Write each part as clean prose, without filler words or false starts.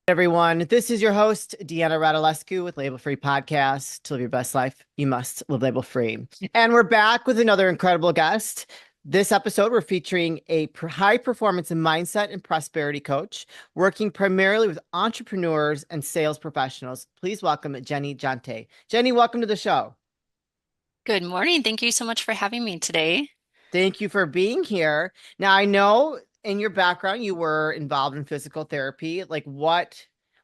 Everyone, this is your host, Deanna Radulescu with Label Free Podcast. To live your best life, you must live label free. And we're back with another incredible guest. This episode, we're featuring a high performance and mindset and prosperity coach working primarily with entrepreneurs and sales professionals. Please welcome Jeni Jonte. Jeni, welcome to the show. Good morning. Thank you so much for having me today. Thank you for being here. Now, I know in your background you were involved in physical therapy. Well,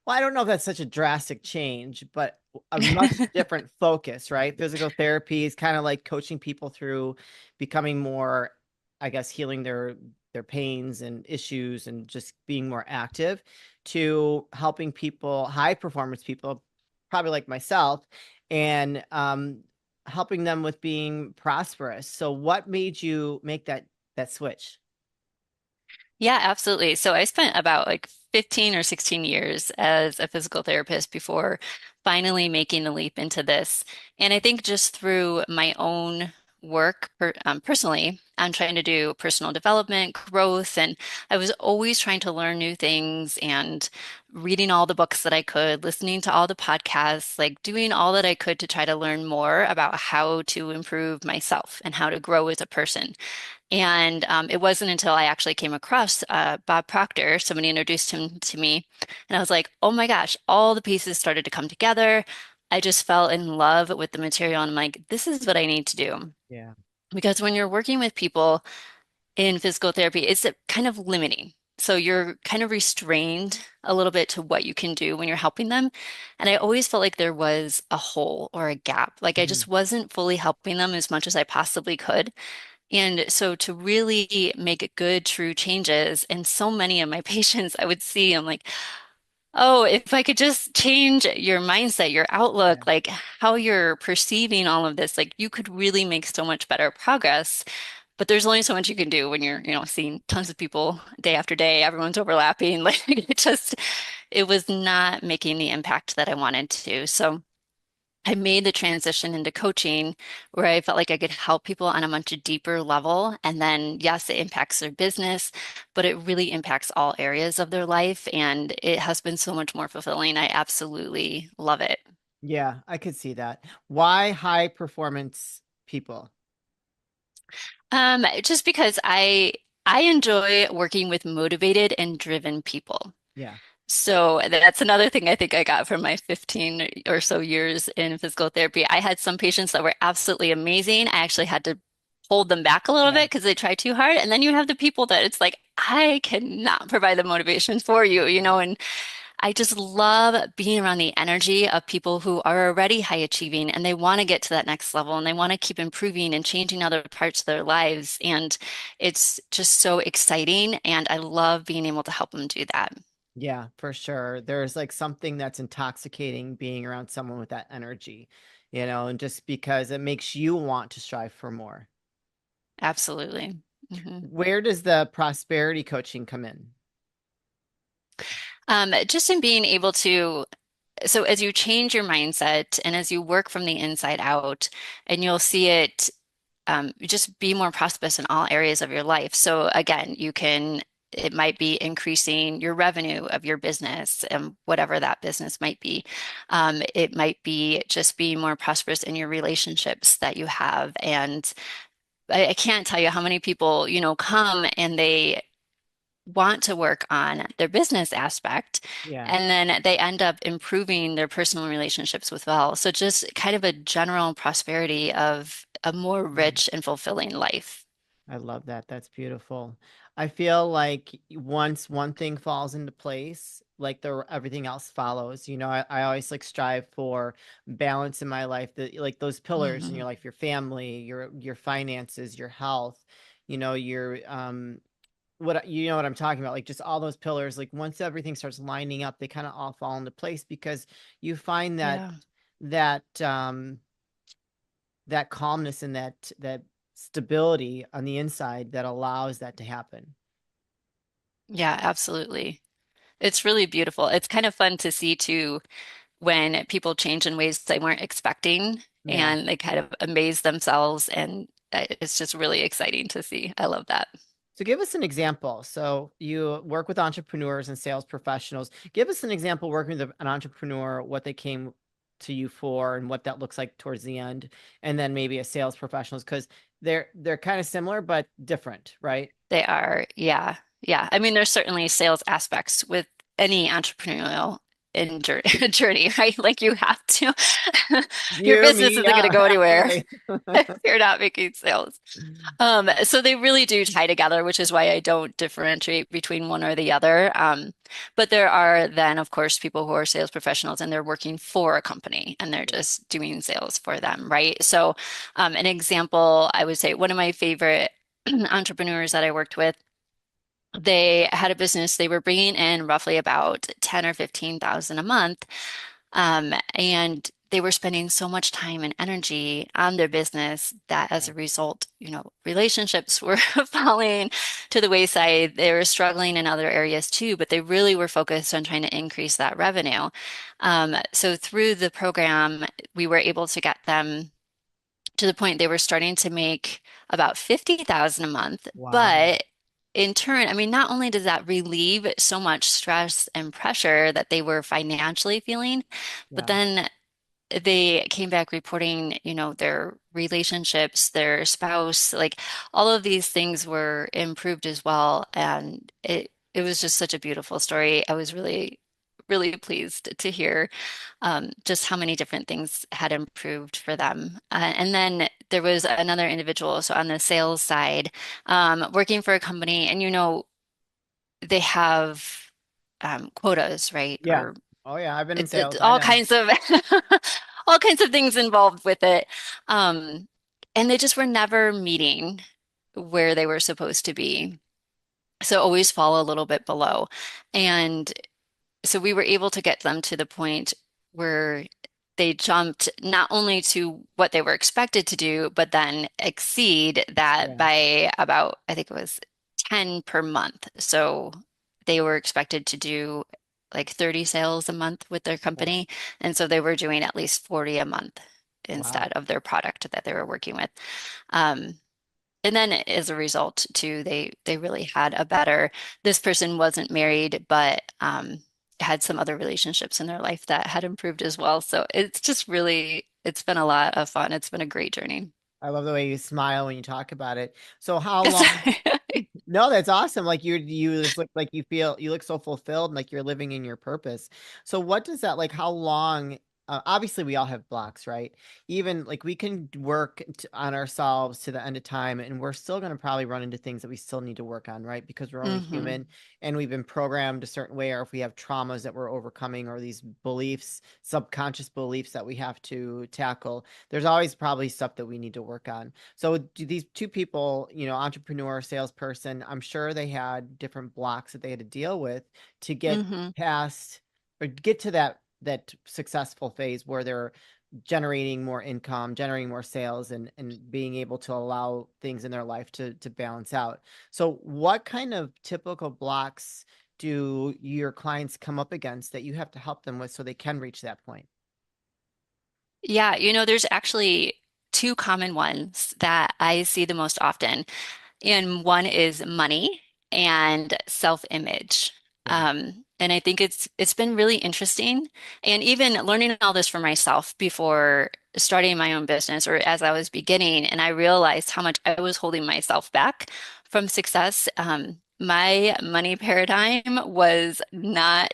I don't know if that's such a drastic change, but a much different focus, right? Physical therapy is kind of like coaching people through becoming more, I guess, healing their pains and issues and just being more active to helping people, high performance people, probably like myself, and helping them with being prosperous. So what made you make that switch? Yeah, absolutely. So I spent about like 15 or 16 years as a physical therapist before finally making the leap into this. And I think just through my own work personally, I'm trying to do personal development, growth, and I was always trying to learn new things and reading all the books that I could, listening to all the podcasts, like doing all that I could to try to learn more about how to improve myself and how to grow as a person. And it wasn't until I actually came across Bob Proctor, somebody introduced him to me, and I was like, oh my gosh, all the pieces started to come together. I just fell in love with the material, and I'm like, this is what I need to do. Yeah. Because when you're working with people in physical therapy, it's kind of limiting. So you're kind of restrained a little bit to what you can do when you're helping them. And I always felt like there was a hole or a gap. Like I Mhm. just wasn't fully helping them as much as I possibly could. And so to really make good, true changes, and so many of my patients I would see, I'm like, oh, if I could just change your mindset, your Yeah. outlook, like how you're perceiving all of this, like you could really make so much better progress. But there's only so much you can do when you're, seeing tons of people day after day, everyone's overlapping. Like it was not making the impact that I wanted to. So I made the transition into coaching where I felt like I could help people on a much deeper level. And then, yes, it impacts their business, but it really impacts all areas of their life. And it has been so much more fulfilling. I absolutely love it. Yeah, I could see that. Why high performance people? Just because I enjoy working with motivated and driven people. Yeah. So that's another thing I think I got from my 15 or so years in physical therapy. I had some patients that were absolutely amazing. I actually had to hold them back a little Yeah. bit because they try too hard. And then you have the people that it's like, I cannot provide the motivation for you, and I just love being around the energy of people who are already high achieving and they want to get to that next level and they want to keep improving and changing other parts of their lives. And it's just so exciting. And I love being able to help them do that. Yeah, for sure. There's like something that's intoxicating being around someone with that energy, and just because it makes you want to strive for more. Absolutely. Mhm. Where does the prosperity coaching come in? Just in being able to, so as you change your mindset and as you work from the inside out, and you'll see it just be more prosperous in all areas of your life. So again, it might be increasing your revenue of your business and whatever that business might be. It might be just being more prosperous in your relationships that you have. And I can't tell you how many people, come and they want to work on their business aspect, Yeah. and then they end up improving their personal relationships with well. So just kind of a general prosperity of a more Mm. rich and fulfilling life. I love that. That's beautiful. I feel like once one thing falls into place, like the everything else follows. I always like strive for balance in my life, that like those pillars in your Hmm. life, your family, your finances, your health, your what you know what I'm talking about, like just all those pillars, like once everything starts lining up, they kind of all fall into place because you find that Yeah. that that calmness and that stability on the inside that allows that to happen. Yeah, absolutely. It's really beautiful. It's kind of fun to see too when people change in ways they weren't expecting Yeah. and they kind of amaze themselves and it's just really exciting to see. I love that. So give us an example. So you work with entrepreneurs and sales professionals. Give us an example working with an entrepreneur, what they came to you for and what that looks like towards the end, and then maybe a sales professionals because they're kind of similar but different, right? They are, yeah. Yeah. I mean, there's certainly sales aspects with any entrepreneurial journey, right? Like you have to. Your You, business me, isn't going to yeah, go anywhere absolutely. if you're not making sales. So they really do tie together, which is why I don't differentiate between one or the other. But there are then, of course, people who are sales professionals and they're working for a company and they're Yeah, just doing sales for them, right? So, an example, I would say one of my favorite entrepreneurs that I worked with, they had a business. They were bringing in roughly about 10 or 15,000 a month. And they were spending so much time and energy on their business that as yeah, a result, relationships were falling to the wayside. They were struggling in other areas too, but they really were focused on trying to increase that revenue. So through the program, we were able to get them to the point they were starting to make about 50,000 a month, wow, but in turn, I mean, not only does that relieve so much stress and pressure that they were financially feeling, but yeah, then they came back reporting, their relationships, their spouse, like all of these things were improved as well. And it was just such a beautiful story. I was really, really pleased to hear just how many different things had improved for them. And then there was another individual, so on the sales side, working for a company, and they have quotas, right? yeah. Or Oh yeah, I've been in it's sales. I all know. kinds of all kinds of things involved with it. Um, and they just were never meeting where they were supposed to be. So always fall a little bit below. And so we were able to get them to the point where they jumped not only to what they were expected to do, but then exceed that Yeah. by about, I think it was 10 per month. So they were expected to do like 30 sales a month with their Oh, company. And so they were doing at least 40 a month wow. instead of their product that they were working with. Um, and then as a result, too, they really had a better, this person wasn't married, but had some other relationships in their life that had improved as well. So it's just really, it's been a lot of fun. It's been a great journey. I love the way you smile when you talk about it. So how long No, that's awesome. Like you just look like you look so fulfilled and like you're living in your purpose. So what does that like how long obviously we all have blocks, right? Even like we can work on ourselves to the end of time and we're still going to probably run into things that we still need to work on, right? Because we're only Hmm. human and we've been programmed a certain way or if we have traumas that we're overcoming or these beliefs, subconscious beliefs that we have to tackle, there's always probably stuff that we need to work on. So do these two people, entrepreneur, salesperson, I'm sure they had different blocks that they had to deal with to get Hmm. past or get to that successful phase where they're generating more income, generating more sales and being able to allow things in their life to balance out. So what kind of typical blocks do your clients come up against that you have to help them with so they can reach that point? Yeah, there's actually two common ones that I see the most often. And one is money and self-image. Yeah. And I think it's been really interesting. And even learning all this for myself before starting my own business or as I was beginning, and I realized how much I was holding myself back from success. My money paradigm was not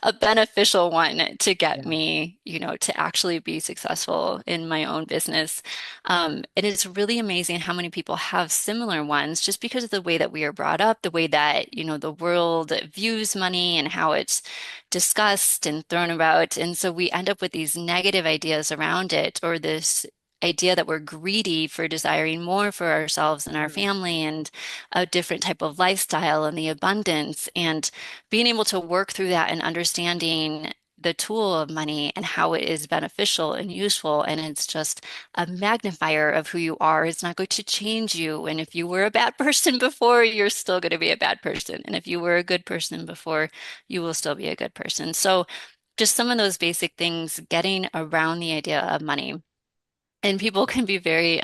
a beneficial one to get Yeah. me, to actually be successful in my own business. And it's really amazing how many people have similar ones just because of the way that we are brought up, the way that, the world views money and how it's discussed and thrown about. And so we end up with these negative ideas around it or this idea that we're greedy for desiring more for ourselves and our Mhm. family and a different type of lifestyle and the abundance. And being able to work through that and understanding the tool of money and how it is beneficial and useful. And it's just a magnifier of who you are. It's not going to change you. And if you were a bad person before, you're still going to be a bad person. And if you were a good person before, you will still be a good person. So just some of those basic things, getting around the idea of money. And people can be very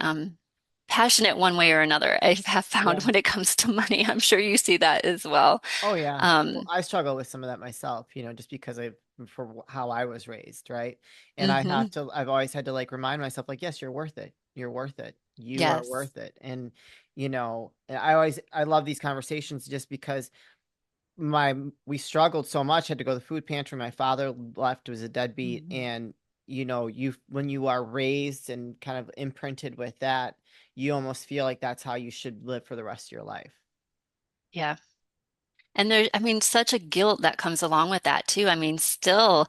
passionate one way or another. I have found Yeah. when it comes to money. I'm sure you see that as well. Oh yeah. Well, Um, I struggle with some of that myself, just because how I was raised, right? And mhm. I've always had to like remind myself, like, yes, you're worth it. You're worth it. You are Yes. worth it. And and I love these conversations just because my we struggled so much, had to go to the food pantry. My father left, was a deadbeat, Mhm. and you when you are raised and kind of imprinted with that, you almost feel like that's how you should live for the rest of your life. Yeah. And I mean, such a guilt that comes along with that too. I mean, still,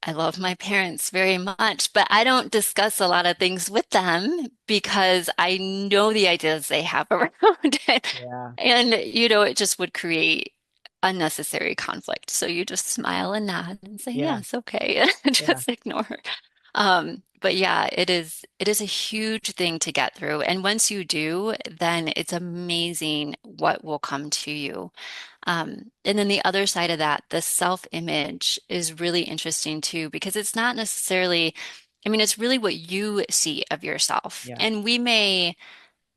I love my parents very much, but I don't discuss a lot of things with them because I know the ideas they have around it. Yeah. And, it just would create unnecessary conflict. So you just smile and nod and say, Yeah. yes, okay, and Yeah. just ignore. But yeah, it is a huge thing to get through. And once you do, then it's amazing what will come to you. And then the other side of that, the self-image is really interesting too, because it's not necessarily, I mean, it's really what you see of yourself. Yeah. And we may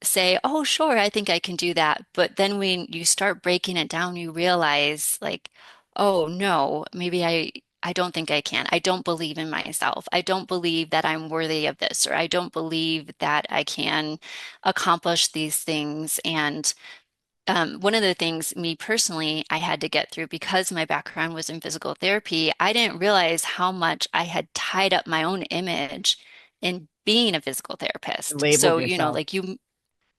say, oh, sure, I think I can do that. But then when you start breaking it down, you realize like, oh no, maybe I don't think I can. I don't believe in myself. I don't believe that I'm worthy of this, or I don't believe that I can accomplish these things. And one of the things, me personally, I had to get through because my background was in physical therapy, I didn't realize how much I had tied up my own image in being a physical therapist. Labeled So, yourself. like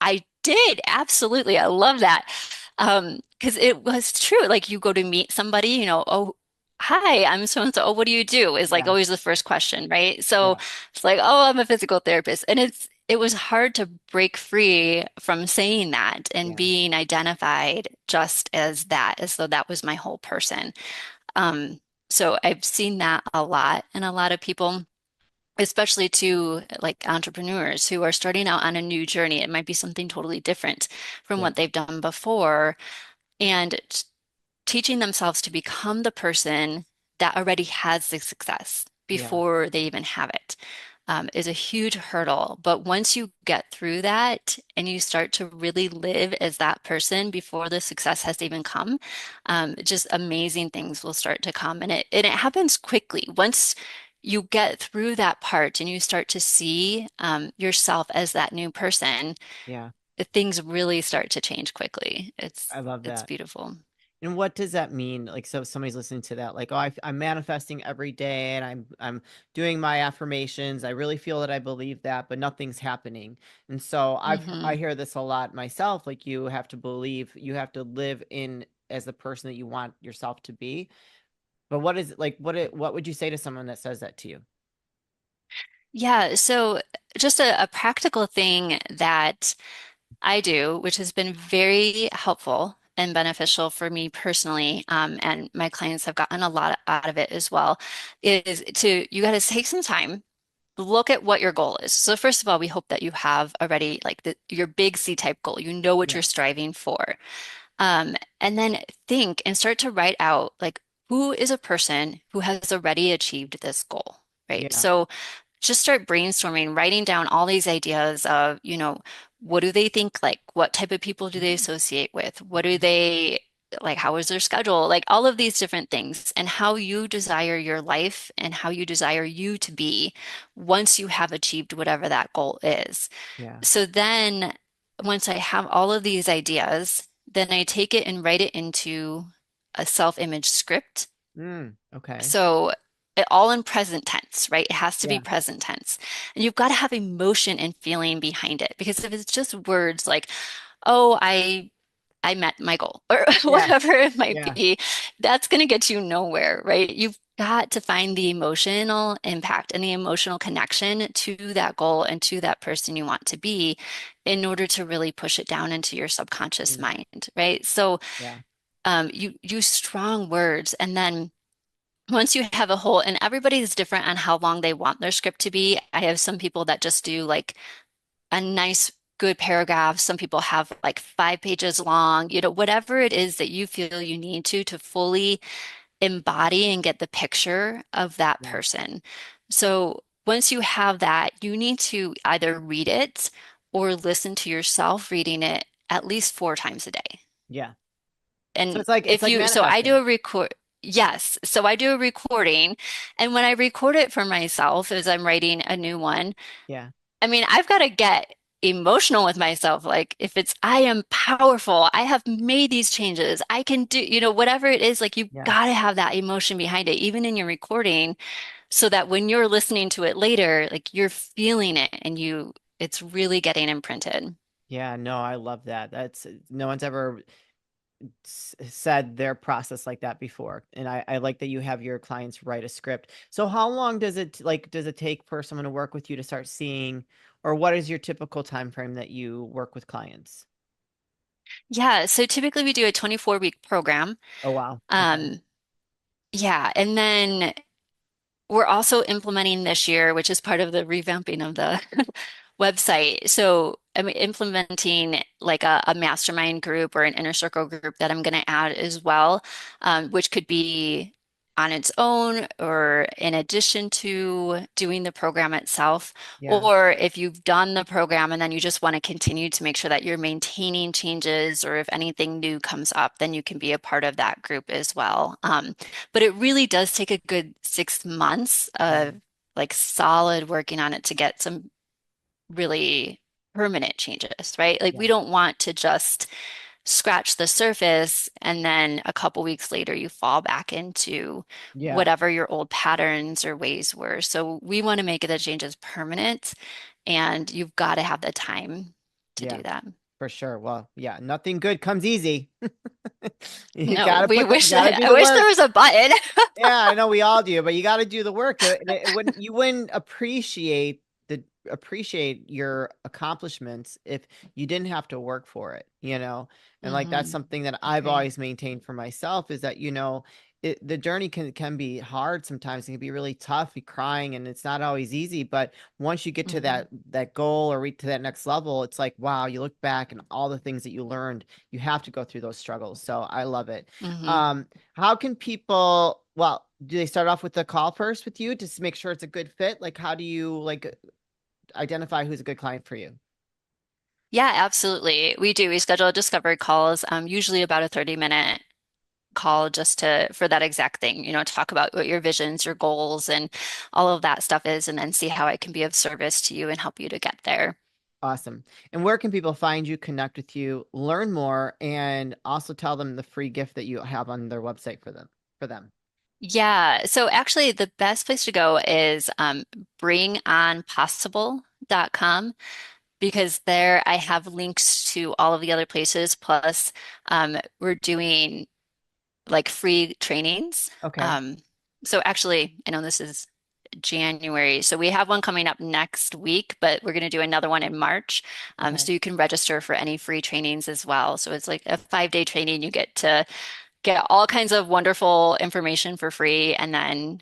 I did, absolutely. I love that. Because it was true. Like you go to meet somebody, oh, hi, I'm so and so. Oh, what do you do? Is like Yeah. always the first question, right? So Yeah. it's like, oh, I'm a physical therapist. And it was hard to break free from saying that and Yeah. being identified just as that, as though that was my whole person. So I've seen that a lot, and a lot of people, especially to like entrepreneurs who are starting out on a new journey. It might be something totally different from Yeah. what they've done before, and teaching themselves to become the person that already has the success Yeah. before they even have it. Is a huge hurdle. But once you get through that and you start to really live as that person before the success has even come, just amazing things will start to come. And it happens quickly. Once you get through that part and you start to see yourself as that new person, Yeah. things really start to change quickly. I love It's that. beautiful. And what does that mean? Like, so if somebody's listening to that, like, oh, I'm manifesting every day, and I'm doing my affirmations. I really feel that I believe that, but nothing's happening. And so I Hmm. hear this a lot myself. Like, you have to believe, you have to live in as the person that you want yourself to be. But what is like, what would you say to someone that says that to you? Yeah, so just a practical thing that I do, which has been very helpful and beneficial for me personally, and my clients have gotten a lot out of it as well, is you got to take some time, look at what your goal is. So first of all, we hope that you have already like your big C-type goal. You know what Yeah. you're striving for. And then think and start to write out like who is a person who has already achieved this goal, right? Yeah. So just start brainstorming, writing down all these ideas of, what do they think like? What type of people do they Mm, associate with? What do okay. they like? How is their schedule? Like all of these different things and how you desire your life and how you desire you to be once you have achieved whatever that goal is. Yeah. So then once I have all of these ideas, then I take it and write it into a self-image script. Okay. So all in present tense, right? It has to be Yeah. present tense. And you've got to have emotion and feeling behind it because if it's just words like, oh, I met my goal or Yeah. whatever it might Yeah. be, that's going to get you nowhere, right? You've got to find the emotional impact and the emotional connection to that goal and to that person you want to be in order to really push it down into your subconscious Mm, mind, right? So yeah. you use strong words and then once you have a whole, and everybody is different on how long they want their script to be. I have some people that just do like a nice, good paragraph. Some people have like 5 pages long, whatever it is that you feel you need to fully embody and get the picture of that Yeah. person. So once you have that, you need to either read it or listen to yourself reading it at least 4 times a day. Yeah. So And it's if like you, so I do manifesting. a record, yes. So I do a recording. And when I record it for myself as I'm writing a new one, Yeah. I mean, I've got to get emotional with myself. Like, if it's, I am powerful, I have made these changes, I can do, whatever it is, like, you've Yeah. got to have that emotion behind it, even in your recording, so that when you're listening to it later, like, you're feeling it and it's really getting imprinted. Yeah, no, I love that. That's no one's ever said their process like that before. And I like that you have your clients write a script. So how long does it take for someone to work with you to start seeing, or what is your typical time frame that you work with clients? Yeah. So typically we do a 24-week program. Oh wow. Okay. Um, yeah. And then we're also implementing this year, which is part of the revamping of the website. So I'm implementing like a mastermind group or an inner circle group that I'm going to add as well, which could be on its own or in addition to doing the program itself. Yeah. Or if you've done the program and then you just want to continue to make sure that you're maintaining changes, or if anything new comes up, then you can be a part of that group as well. But it really does take a good 6 months Yeah. of like solid working on it to get some really permanent changes, right? Like, Yeah. we don't want to just scratch the surface and then a couple weeks later you fall back into Yeah. whatever your old patterns or ways were. So we want to make the changes permanent, and you've got to have the time to Yeah. do that. For sure. Well, yeah, nothing good comes easy. No, You gotta do I the wish there work. was a button. Yeah, I know we all do, but you got to do the work. You wouldn't appreciate your accomplishments if you didn't have to work for it, you know? And like that's Hmm. something that I've Agree. always maintained for myself is that, the journey can be hard sometimes. It can be really tough, be crying, and it's not always easy. But once you get to Hmm. that goal or reach to that next level, it's like, wow, you look back and all the things that you learned, you have to go through those struggles. So I love it. Hmm. Um, how can people, well, do they start off with the call first with you to make sure it's a good fit? Like, how do you like identify who's a good client for you? Yeah, absolutely. We do. We schedule discovery calls, usually about a 30-minute call, just to for that exact thing, talk about what your visions, your goals, and all of that stuff is, and then see how I can be of service to you and help you to get there. Awesome. And where can people find you, connect with you, learn more, and also tell them the free gift that you have on their website for them? Yeah, so actually the best place to go is bringonpossible.com, because there I have links to all of the other places. Plus, we're doing like free trainings. Okay. Um, so actually, I know this is January. So we have one coming up next week, but we're going to do another one in March. Okay. So you can register for any free trainings as well. So it's like a 5-day training. You get to get all kinds of wonderful information for free, and then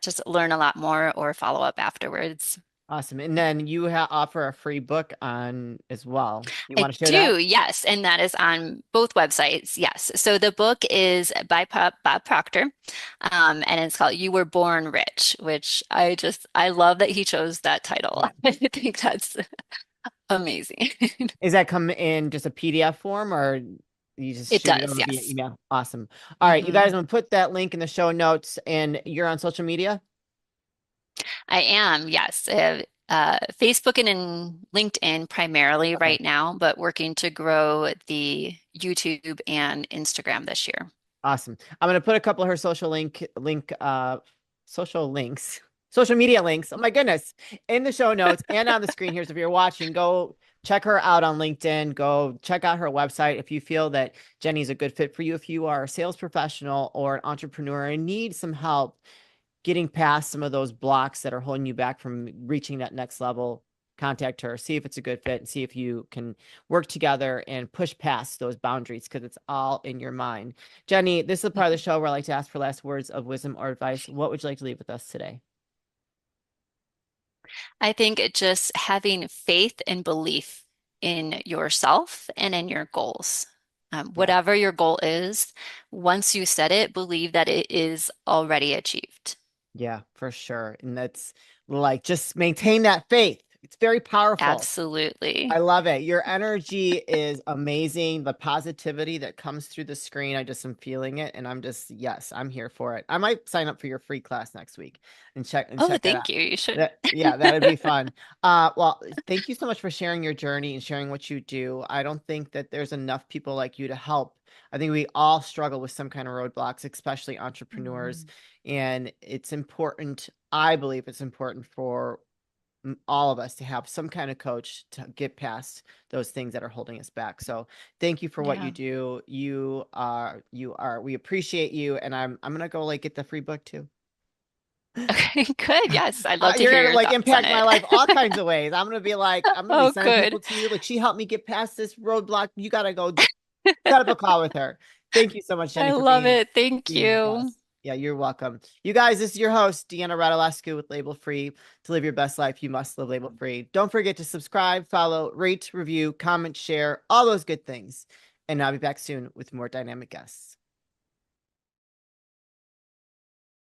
just learn a lot more or follow up afterwards. Awesome. And then you offer a free book on as well. You I want to share that? do, yes, and that is on both websites. Yes. So the book is by Bob Proctor, and it's called "You Were Born Rich," which I love that he chose that title. Yeah. I think that's amazing. Is that come in just a PDF form or you just It shoot it does, over via yes. email? Awesome. All right, you guys, Hmm. I'm gonna put that link in the show notes and you're on social media? I am, yes. Facebook and in LinkedIn primarily Okay. right now, but working to grow the YouTube and Instagram this year. Awesome. I'm gonna put a couple of her social links, social media links. Oh my goodness, in the show notes and on the screen here. So if you're watching, go check her out on LinkedIn. Go check out her website if you feel that Jenny's a good fit for you. If you are a sales professional or an entrepreneur and need some help getting past some of those blocks that are holding you back from reaching that next level, contact her, see if it's a good fit, and see if you can work together and push past those boundaries because it's all in your mind. Jenny, this is the part of the show where I like to ask for last words of wisdom or advice. What would you like to leave with us today? I think just having faith and belief in yourself and in your goals. Yeah. Whatever your goal is, once you set it, believe that it is already achieved. Yeah, for sure. And that's like just maintain that faith. It's very powerful. I Absolutely. love it. Your energy is amazing. The positivity that comes through the screen, I just am feeling it, and I'm just, yes, I'm here for it. I might sign up for your free class next week and Oh, check it out. thank you. You should. That, yeah, that'd be fun. Well, thank you so much for sharing your journey and sharing what you do. I don't think that there's enough people like you to help. I think we all struggle with some kind of roadblocks, especially entrepreneurs, Mhm. and it's important. I believe it's important for all of us to have some kind of coach to get past those things that are holding us back. So thank you for what you Yeah. do. We appreciate you. And I'm gonna go like get the free book too. Okay, good. Yes, I'd love to You're hear gonna your like thoughts on impact my it. life all kinds of ways. I'm gonna be Oh, sending good. people to you. Like she helped me get past this roadblock. You gotta go set up a call with her. Thank you so much, I Jenny, for love it. Thank being the you. best. Yeah, you're welcome. You guys, this is your host, Deanna Radulescu with Label Free. To live your best life, you must live label free. Don't forget to subscribe, follow, rate, review, comment, share, all those good things. And I'll be back soon with more dynamic guests.